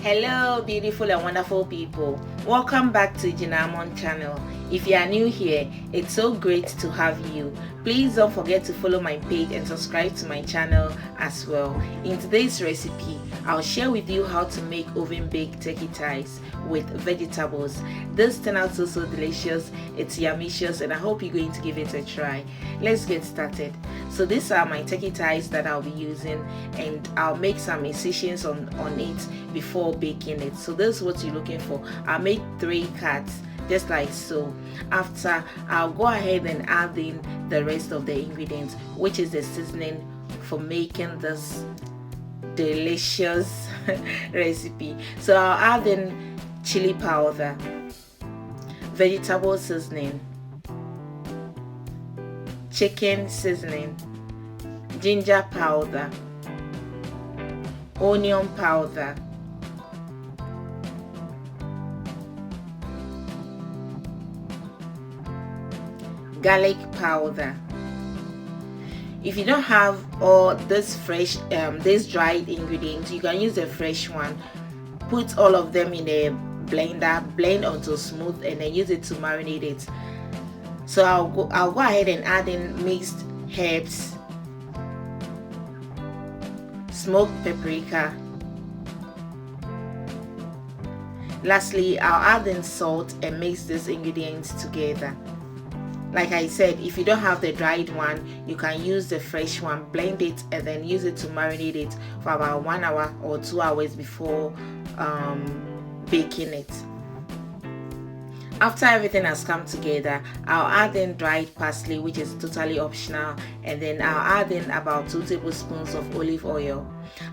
Hello beautiful and wonderful people, welcome back to Jinamon channel. If you are new here, it's so great to have you. Please don't forget to follow my page and subscribe to my channel as well. In today's recipe, I'll share with you how to make oven baked turkey thighs with vegetables. This turned out so delicious, it's yummicious, and I hope you're going to give it a try. Let's get started. So these are my turkey thighs that I'll be using, and I'll make some incisions on it before baking it. So this is what you're looking for. I'll make 3 cuts just like so. After, I'll go ahead and add in the rest of the ingredients, which is the seasoning for making this delicious recipe. So I'll add in chili powder, vegetable seasoning, chicken seasoning, ginger powder, onion powder, garlic powder. If you don't have all this fresh this dried ingredients, you can use the fresh one. Put all of them in a blender, blend until smooth, and then use it to marinate it. So I'll go ahead and add in mixed herbs, smoked paprika. Lastly, I'll add in salt and mix these ingredients together. Like I said, if you don't have the dried one, you can use the fresh one, blend it, and then use it to marinate it for about 1 hour or 2 hours before baking it. After everything has come together, I'll add in dried parsley, which is totally optional, and then I'll add in about 2 tablespoons of olive oil.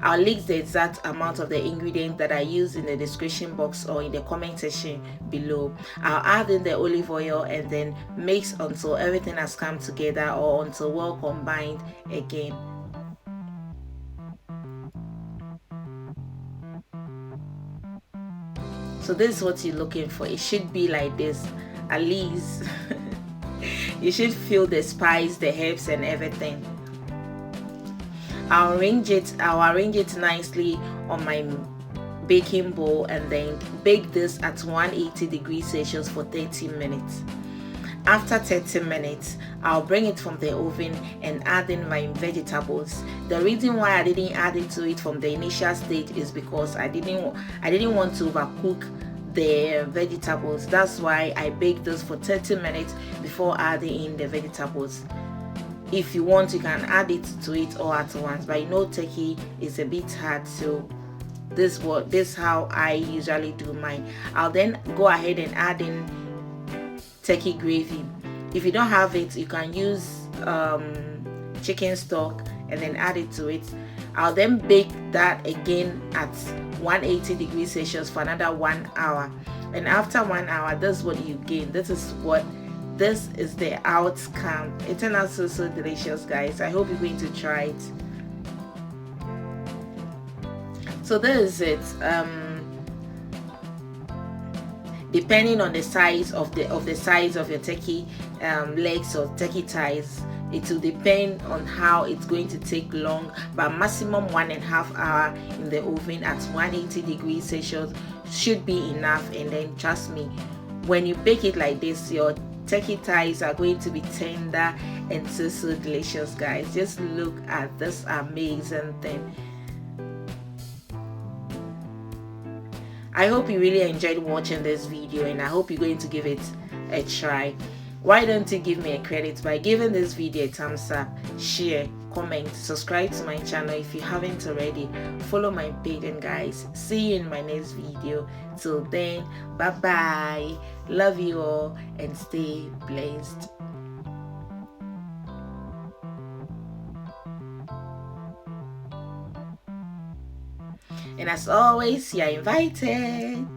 I'll link the exact amount of the ingredient that I use in the description box or in the comment section below. I'll add in the olive oil and then mix until everything has come together, or until well combined again. So this is what you're looking for. It should be like this, at least. You should feel the spice, the herbs, and everything. I'll arrange it nicely on my baking bowl, and then bake this at 180 degrees Celsius for 30 minutes. After 30 minutes, I'll bring it from the oven and add in my vegetables. The reason why I didn't add it to it from the initial stage is because I didn't want to overcook the vegetables. That's why I baked this for 30 minutes before adding in the vegetables. If you want, you can add it to it all at once, but you know turkey is a bit hard, so this is how I usually do mine. I'll then go ahead and add in turkey gravy. If you don't have it, you can use chicken stock and then add it to it. I'll then bake that again at 180 degrees Celsius for another 1 hour, and after 1 hour, this is what you gain. This is the outcome. It turned out so delicious, guys. I hope you're going to try it. So this is it. Depending on the size of your turkey legs or turkey thighs, it will depend on how it's going to take long, but maximum 1.5 hour in the oven at 180 degrees Celsius should be enough. And then trust me, when you bake it like this, your turkey thighs are going to be tender and so delicious, guys. Just look at this amazing thing. I hope you really enjoyed watching this video, and I hope you're going to give it a try. Why don't you give me a credit by giving this video a thumbs up, share, comment, subscribe to my channel if you haven't already, follow my page, and guys, see you in my next video. Till then, bye bye, love you all, and stay blessed. And as always, you're invited.